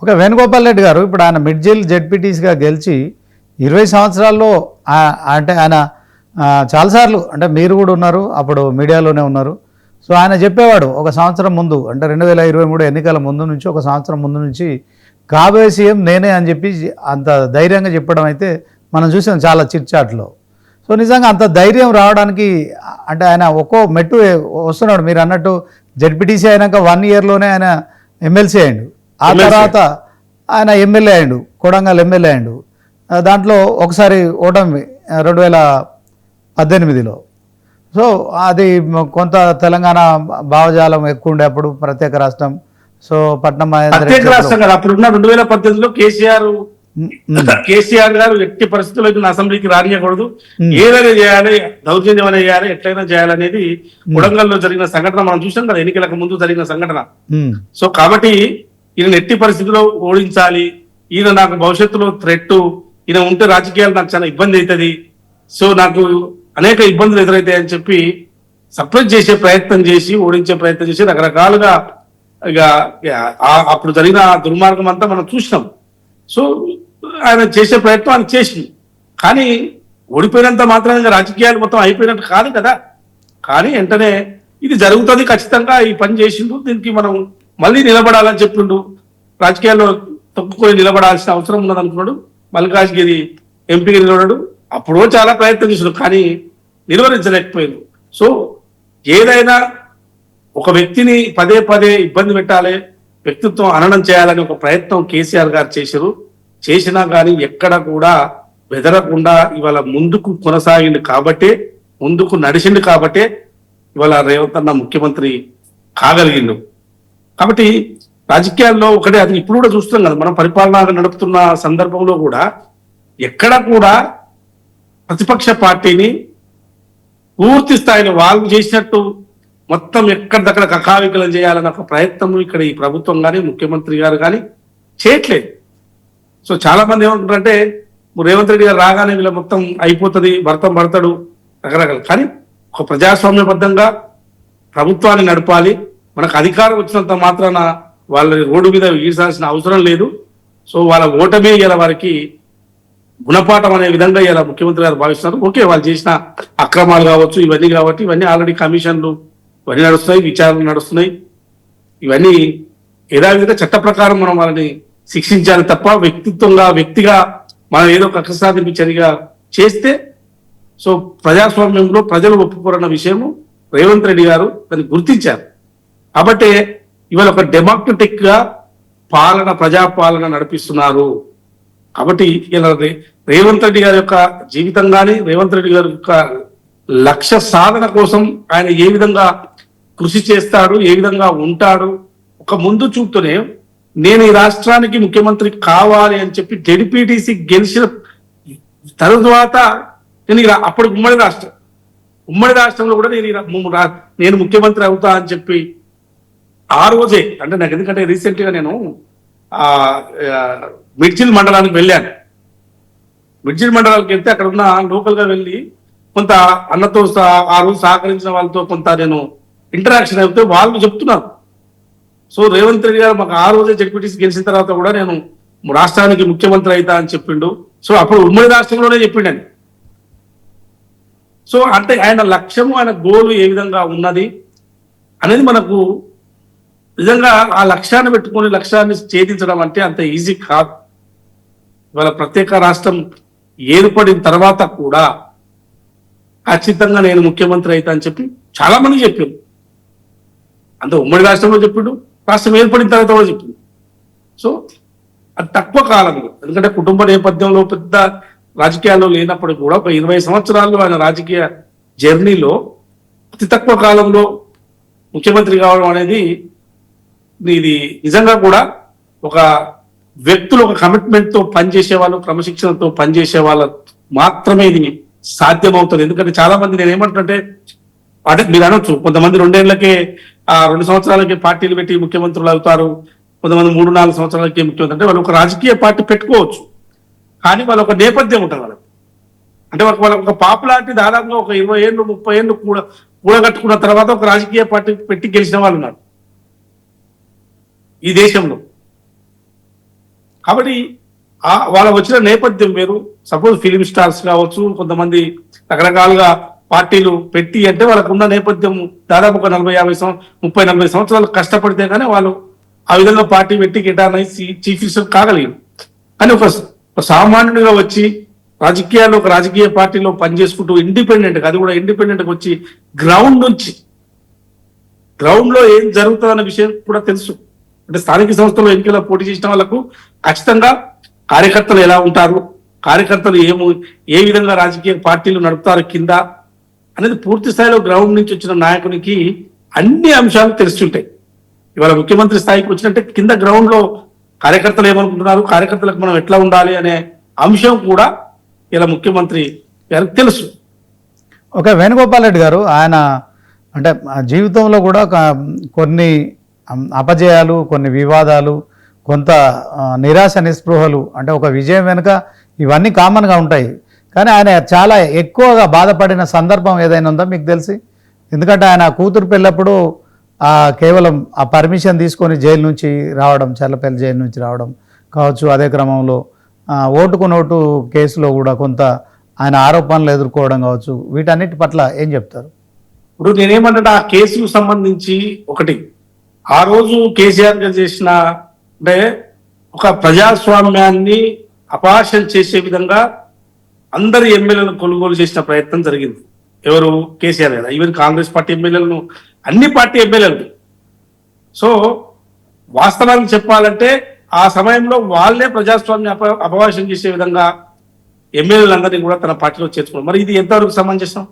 ఒక వేణుగోపాల్ రెడ్డి గారు ఇప్పుడు ఆయన మిడ్జిల్ జెడ్పీటీసీగా గెలిచి 20 సంవత్సరాల్లో అంటే ఆయన చాలాసార్లు అంటే మీరు కూడా ఉన్నారు, అప్పుడు మీడియాలోనే ఉన్నారు. సో ఆయన చెప్పేవాడు ఒక సంవత్సరం ముందు అంటే 2023 ఎన్నికల ముందు నుంచి ఒక సంవత్సరం ముందు నుంచి కాబోయే సీఎం నేనే అని చెప్పి అంత ధైర్యంగా చెప్పడం అయితే మనం చూసాం చాలా చిట్చాట్లో. సో నిజంగా అంత ధైర్యం రావడానికి అంటే ఆయన ఒక్కో మెట్టు వస్తున్నాడు. మీరు అన్నట్టు జెడ్పీటీసీ అయినాక 1 ఇయర్లోనే ఆయన ఎమ్మెల్సీ అయ్యాడు. ఆ తర్వాత ఆయన ఎమ్మెల్యే అయ్యాడు, కొడంగల్ ఎమ్మెల్యే అయ్యాడు. దాంట్లో ఒకసారి ఓటమి 2018లో. సో అది కొంత తెలంగాణ భావజాలం ఎక్కువ ఉండే అప్పుడు ప్రత్యేక రాష్ట్రం. సో పట్నం ప్రత్యేక రాష్ట్రం కదా అప్పుడున్న 2018లో కేసీఆర్ గారు ఎట్టి పరిస్థితుల్లో అసెంబ్లీకి రానియకూడదు, ఏదైనా చేయాలి, దౌర్జన్యం అనేది చేయాలి, ఎట్లయినా చేయాలనేది కొడంగల్లో జరిగిన సంఘటన మనం చూసాం కదా, ఎన్నికలకు ముందు జరిగిన సంఘటన. సో కాబట్టి ఈయన ఎట్టి పరిస్థితుల్లో ఓడించాలి, ఈయన నాకు భవిష్యత్తులో థ్రెట్, ఈయన ఉంటే రాజకీయాలు నాకు చాలా ఇబ్బంది అవుతుంది, సో నాకు అనేక ఇబ్బందులు ఎదురవుతాయని చెప్పి సప్రెస్ చేసే ప్రయత్నం చేసి ఓడించే ప్రయత్నం చేసి రకరకాలుగా ఇక అప్పుడు జరిగిన దుర్మార్గం అంతా మనం చూసినాం. సో ఆయన చేసే ప్రయత్నం ఆయన చేసింది, కానీ ఓడిపోయినంత మాత్రం రాజకీయాలు మొత్తం అయిపోయినట్టు కాదు కదా. కానీ వెంటనే ఇది జరుగుతుంది, ఖచ్చితంగా ఈ పని చేసిండు, దీనికి మనం మళ్ళీ నిలబడాలని చెప్పిండు, రాజకీయాల్లో తొక్కుకొని నిలబడాల్సిన అవసరం ఉన్నది అనుకున్నాడు. మల్కాజ్గిరి ఎంపీకి నిలబడాడు, అప్పుడు చాలా ప్రయత్నం చేసాడు, కానీ నిర్వహించలేకపోయింది. సో ఏదైనా ఒక వ్యక్తిని పదే పదే ఇబ్బంది పెట్టాలి, వ్యక్తిత్వం హననం చేయాలని ఒక ప్రయత్నం కేసీఆర్ గారు చేశారు. చేసినా కానీ ఎక్కడ కూడా బెదరకుండా ఇవాళ ముందుకు కొనసాగింది కాబట్టే, ముందుకు నడిచిండు కాబట్టే ఇవాళ రేవంత్ అన్న ముఖ్యమంత్రి కాగలిగిండు. కాబట్టి రాజకీయాల్లో ఒకటే, అది ఇప్పుడు కూడా చూస్తున్నాం కదా, మనం పరిపాలన నడుపుతున్న సందర్భంలో కూడా ఎక్కడ కూడా ప్రతిపక్ష పార్టీని పూర్తి స్థాయిలో వాళ్ళు చేసినట్టు మొత్తం ఎక్కడిదక్కడ కకావికలం చేయాలన్న ఒక ప్రయత్నం ఇక్కడ ఈ ప్రభుత్వం కానీ ముఖ్యమంత్రి గారు కానీ చేయట్లేదు. సో చాలా మంది ఏమంటారంటే రేవంత్ రెడ్డి గారు రాగానే వీళ్ళ మొత్తం అయిపోతుంది, భర్తం పడతాడు, రకరకాలు. కానీ ఒక ప్రజాస్వామ్యబద్ధంగా ప్రభుత్వాన్ని నడపాలి, మనకు అధికారం వచ్చినంత మాత్రాన వాళ్ళ రోడ్డు మీద ఈడ్చాల్సిన అవసరం లేదు. సో వాళ్ళ ఓటమే ఇలా వారికి గుణపాఠం అనే విధంగా ఇలా ముఖ్యమంత్రి గారు భావిస్తున్నారు. ఓకే, వాళ్ళు చేసిన అక్రమాలు కావచ్చు, ఇవన్నీ కాబట్టి ఇవన్నీ ఆల్రెడీ కమిషన్లు ఇవన్నీ నడుస్తున్నాయి, విచారణలు నడుస్తున్నాయి. ఇవన్నీ యథావిధిగా చట్ట ప్రకారం మనం వాళ్ళని శిక్షించాలి తప్ప వ్యక్తిగా మనం ఏదో కక్ష సాధింపు చర్యగా చేస్తే సో ప్రజాస్వామ్యంలో ప్రజలు ఒప్పుకోరన్న విషయము రేవంత్ రెడ్డి గారు దాన్ని గుర్తించారు. కాబట్టి ఇవాళ ఒక డెమోక్రటిక్ గా ప్రజాపాలన నడిపిస్తున్నారు. కాబట్టి ఇలా రేవంత్ రెడ్డి గారి యొక్క జీవితం కానీ, రేవంత్ రెడ్డి గారి యొక్క లక్ష్య సాధన కోసం ఆయన ఏ విధంగా కృషి చేస్తాడు, ఏ విధంగా ఉంటాడు, ఒక ముందు చూపుతూనే నేను ఈ రాష్ట్రానికి ముఖ్యమంత్రి కావాలి అని చెప్పి జెడ్పీటీసీ గెలిచిన తరువాత నేను అప్పుడు ఉమ్మడి రాష్ట్రంలో కూడా నేను ముఖ్యమంత్రి అవుతా అని చెప్పి ఆ రోజే, అంటే నాకు ఎందుకంటే రీసెంట్ గా నేను మిడ్జిల్ మండలానికి వెళ్ళాను. మిడ్జిల్ మండలానికి వెళ్తే అక్కడ ఉన్న లోకల్ గా వెళ్ళి కొంత అన్నతో ఆ రోజు సహకరించిన వాళ్ళతో కొంత నేను ఇంటరాక్షన్ అయితే వాళ్ళు చెప్తున్నారు. సో రేవంత్ రెడ్డి గారు మాకు ఆ రోజే జెడ్పీటీసీ గెలిచిన తర్వాత కూడా నేను రాష్ట్రానికి ముఖ్యమంత్రి అవుతా అని చెప్పిండు. సో అప్పుడు ఉమ్మడి రాష్ట్రంలోనే చెప్పిండని. సో అంటే ఆయన లక్ష్యము, ఆయన గోలు ఏ విధంగా ఉన్నది అనేది మనకు నిజంగా ఆ లక్ష్యాన్ని పెట్టుకొని లక్ష్యాన్ని ఛేదించడం అంటే అంత ఈజీ కాదు. ఇవాళ ప్రత్యేక రాష్ట్రం ఏర్పడిన తర్వాత కూడా ఖచ్చితంగా నేను ముఖ్యమంత్రి అవుతా అని చెప్పి చాలా మంది చెప్పారు. అంత ఉమ్మడి రాష్ట్రంలో చెప్పిండు, రాష్ట్రం ఏర్పడిన తర్వాత కూడా చెప్పిండు. సో అది తక్కువ కాలంలో, ఎందుకంటే కుటుంబ నేపథ్యంలో పెద్ద రాజకీయాల్లో లేనప్పటికీ కూడా ఒక 20 సంవత్సరాలు ఆయన రాజకీయ జర్నీలో అతి తక్కువ కాలంలో ముఖ్యమంత్రి కావడం అనేది ఇది నిజంగా కూడా ఒక వ్యక్తులు ఒక కమిట్మెంట్ తో పనిచేసే వాళ్ళు, క్రమశిక్షణతో పనిచేసే వాళ్ళ మాత్రమే ఇది సాధ్యమవుతుంది. ఎందుకంటే చాలా మంది నేను ఏమంటుంటే, అంటే మీరు అనొచ్చు కొంతమంది 2 ఏళ్లకే 2 సంవత్సరాలకే పార్టీలు పెట్టి ముఖ్యమంత్రులు అవుతారు, కొంతమంది 3-4 సంవత్సరాలకే ముఖ్యమంత్రి. అంటే వాళ్ళు ఒక రాజకీయ పార్టీ పెట్టుకోవచ్చు, కానీ వాళ్ళ ఒక నేపథ్యం ఉంటుంది వాళ్ళకి. అంటే వాళ్ళకి ఒక పాపులారిటీ దాదాపుగా ఒక 20 ఏళ్ళు 30 ఏళ్ళు కూడగట్టుకున్న తర్వాత ఒక రాజకీయ పార్టీ పెట్టి గెలిచిన వాళ్ళు ఉన్నారు ఈ దేశంలో. కాబట్టి వాళ్ళ వచ్చిన నేపథ్యం వేరు. సపోజ్ ఫిలిం స్టార్స్ కావచ్చు, కొంతమంది రకరకాలుగా పార్టీలు పెట్టి అంటే వాళ్ళకు ఉన్న నేపథ్యం దాదాపు ఒక 30-40 సంవత్సరాలు కష్టపడితే కానీ వాళ్ళు ఆ విధంగా పార్టీ పెట్టి కేటాయించి చీఫ్ మినిస్టర్ కాగలిగారు. కానీ ఒక సామాన్యుడిగా వచ్చి రాజకీయాల్లో ఒక రాజకీయ పార్టీలో పనిచేసుకుంటూ ఇండిపెండెంట్, అది కూడా ఇండిపెండెంట్ వచ్చి గ్రౌండ్ నుంచి గ్రౌండ్ లో ఏం జరుగుతుందన్న విషయం కూడా తెలుసు. అంటే స్థానిక సంస్థలో ఎన్నికల్లో పోటీ చేసిన వాళ్ళకు ఖచ్చితంగా కార్యకర్తలు ఎలా ఉంటారు, కార్యకర్తలు ఏ విధంగా రాజకీయ పార్టీలు నడుపుతారు కింద అనేది పూర్తి స్థాయిలో గ్రౌండ్ నుంచి వచ్చిన నాయకునికి అన్ని అంశాలు తెలుస్తుంటాయి. ఇవాళ ముఖ్యమంత్రి స్థాయికి వచ్చినట్టే కింద గ్రౌండ్ లో కార్యకర్తలు ఏమనుకుంటున్నారు, కార్యకర్తలకు మనం ఎట్లా ఉండాలి అనే అంశం కూడా ఇలా ముఖ్యమంత్రి గారికి తెలుసు. ఓకే, వేణుగోపాల్ రెడ్డి గారు ఆయన అంటే జీవితంలో కూడా కొన్ని అపజయాలు, కొన్ని వివాదాలు, కొంత నిరాశ నిస్పృహలు, అంటే ఒక విజయం వెనుక ఇవన్నీ కామన్గా ఉంటాయి. కానీ ఆయన చాలా ఎక్కువగా బాధపడిన సందర్భం ఏదైనా ఉందా మీకు తెలిసి? ఎందుకంటే ఆయన కూతురు పెళ్ళప్పుడు కేవలం ఆ పర్మిషన్ తీసుకొని జైలు నుంచి రావడం, చల్లపల్లి జైలు నుంచి రావడం కావచ్చు, అదే క్రమంలో ఓటుకు నోటు కేసులో కూడా కొంత ఆయన ఆరోపణలు ఎదుర్కోవడం కావచ్చు, వీటన్నిటి పట్ల ఏం చెప్తారు? ఇప్పుడు నేనేమంటే ఆ కేసుకు సంబంధించి ఒకటి, ఆ రోజు కేసీఆర్ గారు చేసిన అంటే ఒక ప్రజాస్వామ్యాన్ని అపహాస్యం చేసే విధంగా అందరి ఎమ్మెల్యేలను కొనుగోలు చేసిన ప్రయత్నం జరిగింది. ఎవరు? కేసీఆర్ గారు. ఈవెన్ కాంగ్రెస్ పార్టీ ఎమ్మెల్యేలను, అన్ని పార్టీ ఎమ్మెల్యేలు. సో వాస్తవానికి చెప్పాలంటే ఆ సమయంలో వాళ్ళే ప్రజాస్వామ్య అపహాస్యం చేసే విధంగా ఎమ్మెల్యేలందరినీ కూడా తన పార్టీలో చేర్చుకున్నారు. మరి ఇది ఎంతవరకు సమంజసం?